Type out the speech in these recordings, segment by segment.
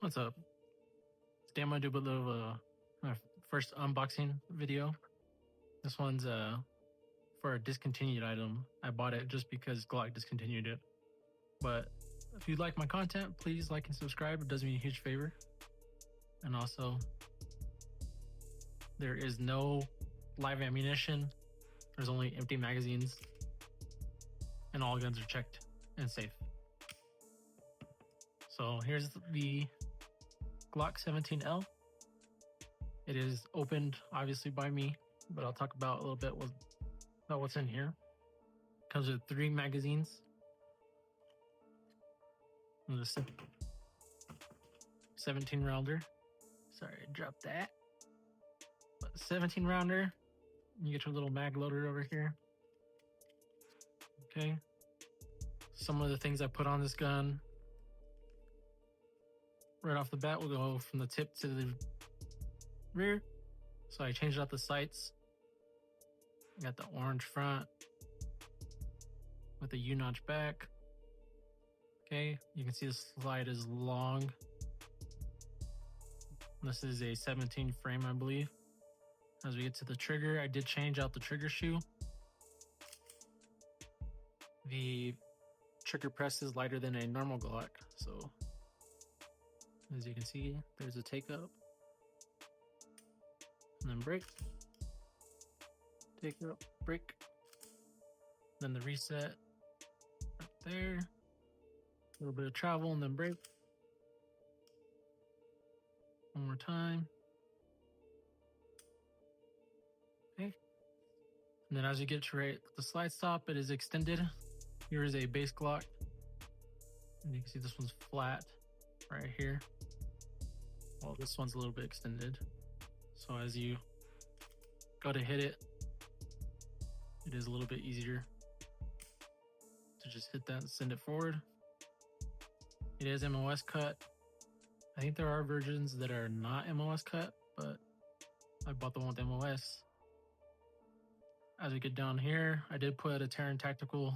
What's up? Today I'm gonna do a little my first unboxing video. This one's for a discontinued item. I bought it just because Glock discontinued it. But if you like my content, please like and subscribe. It does me a huge favor. And also, there is no live ammunition. There's only empty magazines, and all guns are checked and safe. So here's the Glock 17L. It is opened obviously by me, but I'll talk about a little bit about what's in here. It comes with 3 magazines. And the 17 rounder. Sorry, I dropped that. But 17 rounder. You get your little mag loader over here. Okay. Some of the things I put on this gun. Right off the bat, we'll go from the tip to the rear. So I changed out the sights. Got the orange front with the U-notch back. Okay, you can see the slide is long. This is a 17 frame, I believe. As we get to the trigger, I did change out the trigger shoe. The trigger press is lighter than a normal Glock, so as you can see, there's a take up. And then break. Take up, break. Then the reset right there. A little bit of travel and then break. One more time. Okay. And then as you get to the slide stop, it is extended. Here is a base Glock. And you can see this one's flat right here. Well, this one's a little bit extended. So as you go to hit it, it is a little bit easier to just hit that and send it forward. It is MOS cut. I think there are versions that are not MOS cut, but I bought the one with MOS. As we get down here, I did put a Terran Tactical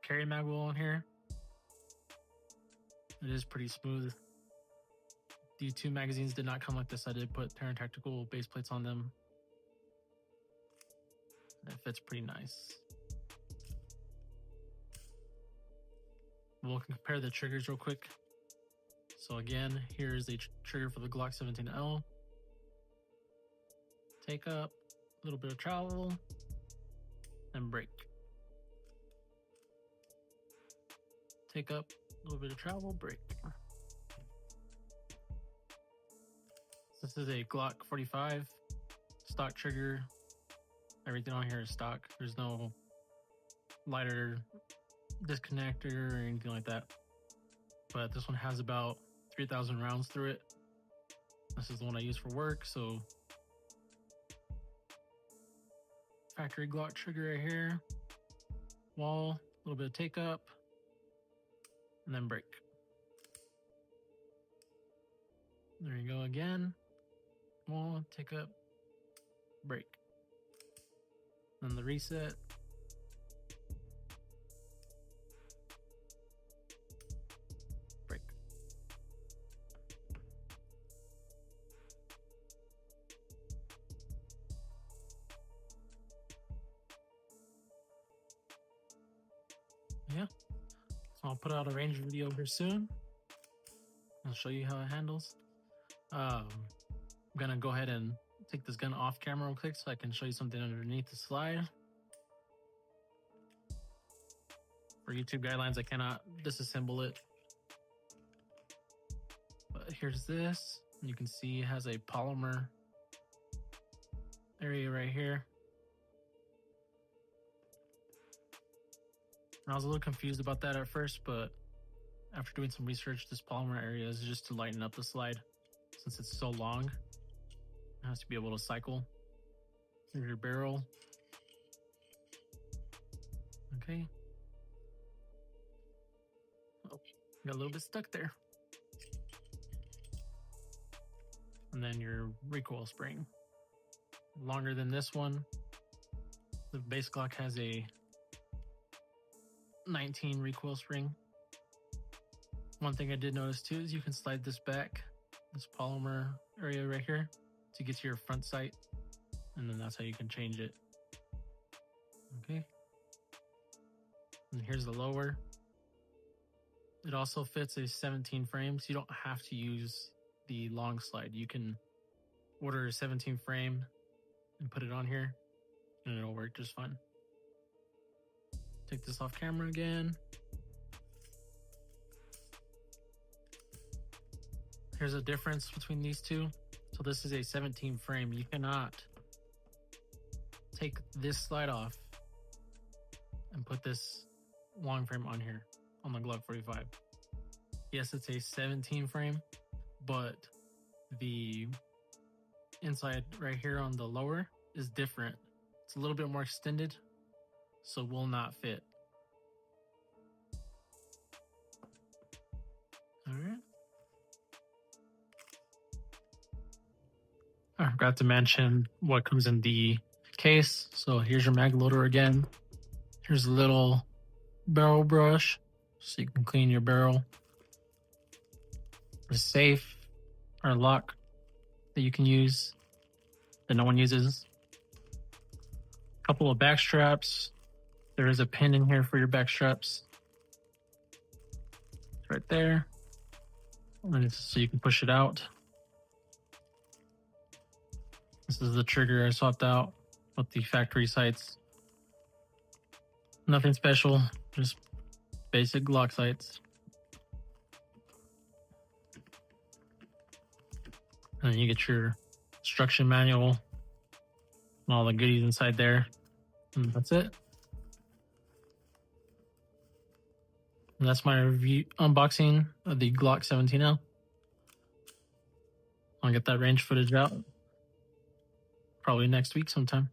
carry mag wheel on here. It is pretty smooth. The 2 magazines did not come like this. I did put Terran Tactical base plates on them. It fits pretty nice. We'll compare the triggers real quick. So again, here's the trigger for the Glock 17L. Take up, a little bit of travel, and break. Take up, a little bit of travel, break. This is a Glock 45 stock trigger. Everything on here is stock. There's no lighter disconnector or anything like that. But this one has about 3,000 rounds through it. This is the one I use for work, so factory Glock trigger right here. Wall, a little bit of take up, and then break. There you go again. Wall, take up, break. Then the reset. Break. Yeah. So I'll put out a range video here soon. I'll show you how it handles. I'm gonna go ahead and take this gun off camera real quick so I can show you something underneath the slide. For YouTube guidelines, I cannot disassemble it. But here's this. You can see it has a polymer area right here. I was a little confused about that at first, but after doing some research, this polymer area is just to lighten up the slide. Since it's so long, it has to be able to cycle through your barrel. Okay. Oh, got a little bit stuck there. And then your recoil spring. Longer than this one. The base Glock has a 19 recoil spring. One thing I did notice too is you can slide this back this polymer area right here to get to your front sight, and then that's how you can change it. Okay. And here's the lower. It also fits a 17 frame, so you don't have to use the long slide. You can order a 17 frame and put it on here, and it'll work just fine. Take this off camera again. Here's a difference between these two. So this is a 17 frame. You cannot take this slide off and put this long frame on here on the Glock 45. Yes, it's a 17 frame, but the inside right here on the lower is different. It's a little bit more extended, so will not fit. All right. I forgot to mention what comes in the case. So here's your mag loader again. Here's a little barrel brush so you can clean your barrel. A safe or lock that you can use that no one uses. A couple of back straps. There is a pin in here for your back straps. It's right there. And it's so you can push it out. This is the trigger I swapped out with the factory sights. Nothing special, just basic Glock sights. And then you get your instruction manual and all the goodies inside there. And that's it. And that's my review unboxing of the Glock 17L. I'll get that range footage out probably next week sometime.